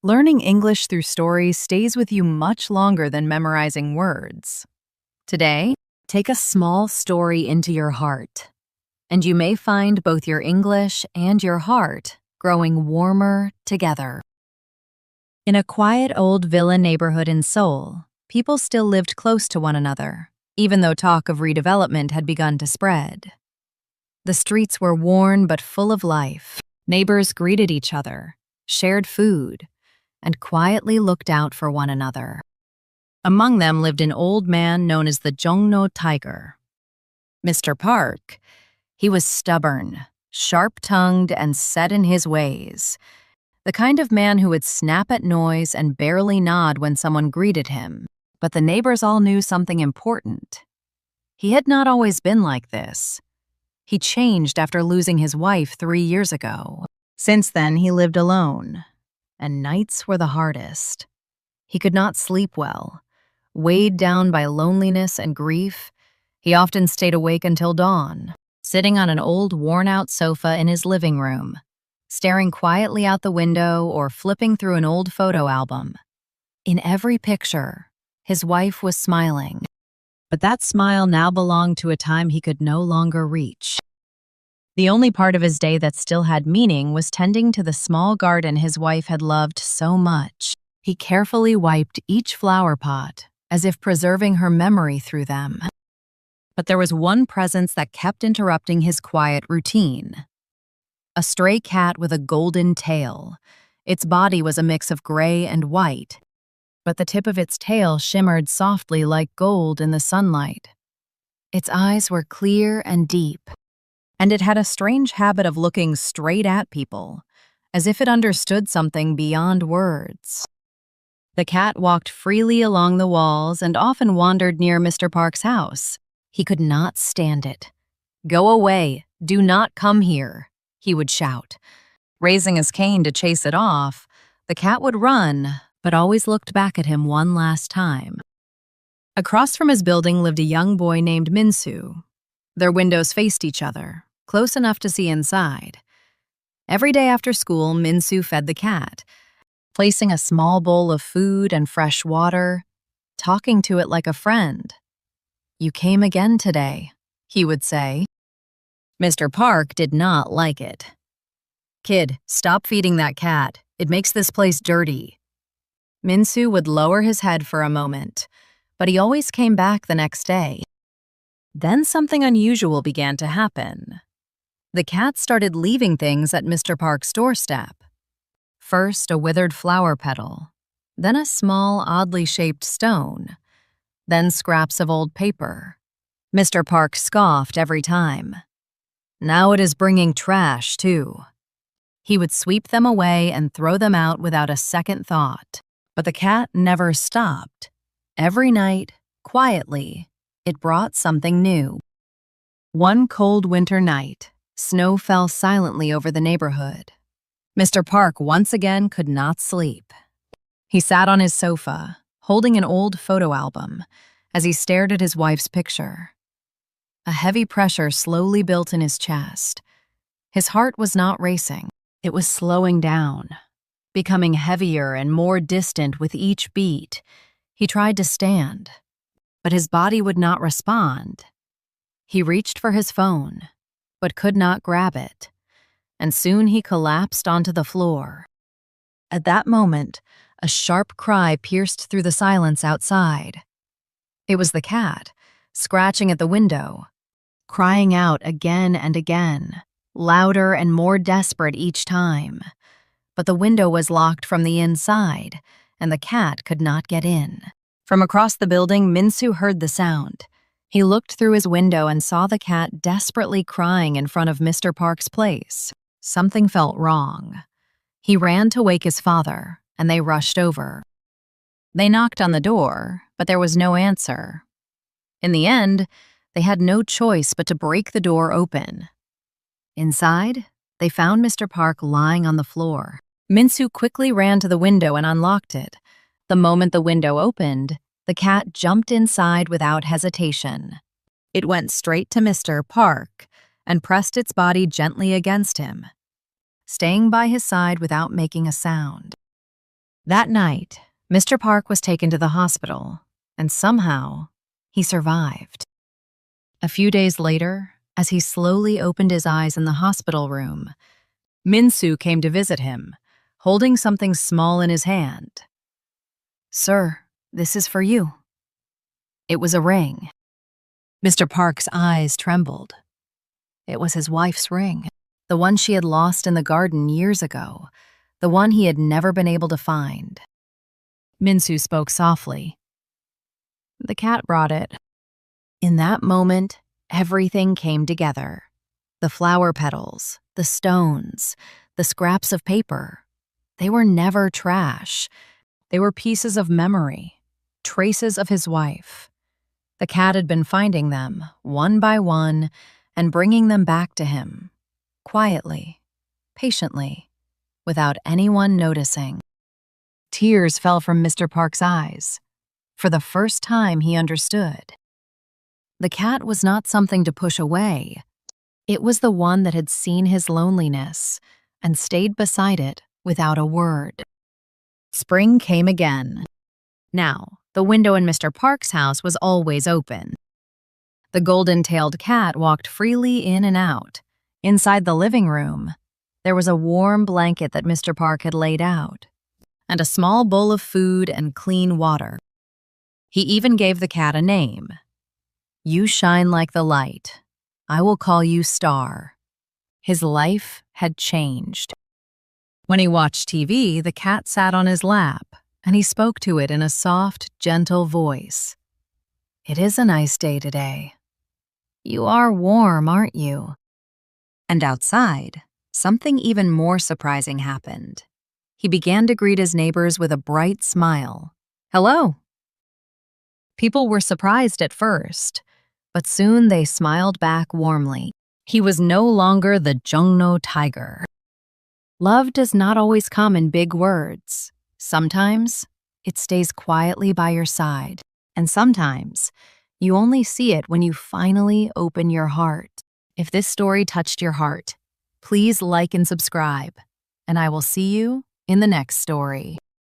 Learning English through stories stays with you much longer than memorizing words. Today, take a small story into your heart, and you may find both your English and your heart growing warmer together. In a quiet old villa neighborhood in Seoul, people still lived close to one another, even though talk of redevelopment had begun to spread. The streets were worn but full of life. Neighbors greeted each other, shared food, and quietly looked out for one another. Among them lived an old man known as the Jongno Tiger. Mr. Park, he was stubborn, sharp-tongued, and set in his ways, the kind of man who would snap at noise and barely nod when someone greeted him. But the neighbors all knew something important. He had not always been like this. He changed after losing his wife 3 years ago. Since then, he lived alone, and nights were the hardest. He could not sleep well. Weighed down by loneliness and grief, he often stayed awake until dawn, sitting on an old worn-out sofa in his living room, staring quietly out the window or flipping through an old photo album. In every picture, his wife was smiling, but that smile now belonged to a time he could no longer reach. The only part of his day that still had meaning was tending to the small garden his wife had loved so much. He carefully wiped each flower pot, as if preserving her memory through them. But there was one presence that kept interrupting his quiet routine. A stray cat with a golden tail. Its body was a mix of gray and white, but the tip of its tail shimmered softly like gold in the sunlight. Its eyes were clear and deep, and it had a strange habit of looking straight at people, as if it understood something beyond words. The cat walked freely along the walls and often wandered near Mr. Park's house. He could not stand it. "Go away! Do not come here!" he would shout. Raising his cane to chase it off, the cat would run, but always looked back at him one last time. Across from his building lived a young boy named Minsu. Their windows faced each other, close enough to see inside. Every day after school, Minsu fed the cat, placing a small bowl of food and fresh water, talking to it like a friend. "You came again today," he would say. Mr. Park did not like it. "Kid, stop feeding that cat. It makes this place dirty." Minsu would lower his head for a moment, but he always came back the next day. Then something unusual began to happen. The cat started leaving things at Mr. Park's doorstep. First, a withered flower petal, then a small, oddly shaped stone, then scraps of old paper. Mr. Park scoffed every time. Now it is bringing trash, too. He would sweep them away and throw them out without a second thought. But the cat never stopped. Every night, quietly, it brought something new. One cold winter night, snow fell silently over the neighborhood. Mr. Park once again could not sleep. He sat on his sofa, holding an old photo album, as he stared at his wife's picture. A heavy pressure slowly built in his chest. His heart was not racing. It was slowing down, becoming heavier and more distant with each beat. He tried to stand, but his body would not respond. He reached for his phone, but could not grab it, and soon he collapsed onto the floor. At that moment, a sharp cry pierced through the silence outside. It was the cat, scratching at the window, crying out again and again, louder and more desperate each time. But the window was locked from the inside, and the cat could not get in. From across the building, Minsu heard the sound. He looked through his window and saw the cat desperately crying in front of Mr. Park's place. Something felt wrong. He ran to wake his father, and they rushed over. They knocked on the door, but there was no answer. In the end, they had no choice but to break the door open. Inside, they found Mr. Park lying on the floor. Minsu quickly ran to the window and unlocked it. The moment the window opened, the cat jumped inside without hesitation. It went straight to Mr. Park and pressed its body gently against him, staying by his side without making a sound. That night, Mr. Park was taken to the hospital, and somehow, he survived. A few days later, as he slowly opened his eyes in the hospital room, Minsu came to visit him, holding something small in his hand. "Sir, this is for you." It was a ring. Mr. Park's eyes trembled. It was his wife's ring, the one she had lost in the garden years ago, the one he had never been able to find. Minsu spoke softly. "The cat brought it." In that moment, everything came together. The flower petals, the stones, the scraps of paper. They were never trash. They were pieces of memory, traces of his wife. The cat had been finding them, one by one, and bringing them back to him, quietly, patiently, without anyone noticing. Tears fell from Mr. Park's eyes. For the first time, he understood. The cat was not something to push away. It was the one that had seen his loneliness and stayed beside it without a word. Spring came again. Now, the window in Mr. Park's house was always open. The golden-tailed cat walked freely in and out. Inside the living room, there was a warm blanket that Mr. Park had laid out, and a small bowl of food and clean water. He even gave the cat a name. "You shine like the light. I will call you Star." His life had changed. When he watched TV, the cat sat on his lap, and he spoke to it in a soft, gentle voice. "It is a nice day today. You are warm, aren't you?" And outside, something even more surprising happened. He began to greet his neighbors with a bright smile. "Hello." People were surprised at first, but soon they smiled back warmly. He was no longer the Jungno tiger. Love does not always come in big words. Sometimes it stays quietly by your side, and sometimes you only see it when you finally open your heart. If this story touched your heart, please like and subscribe, and I will see you in the next story.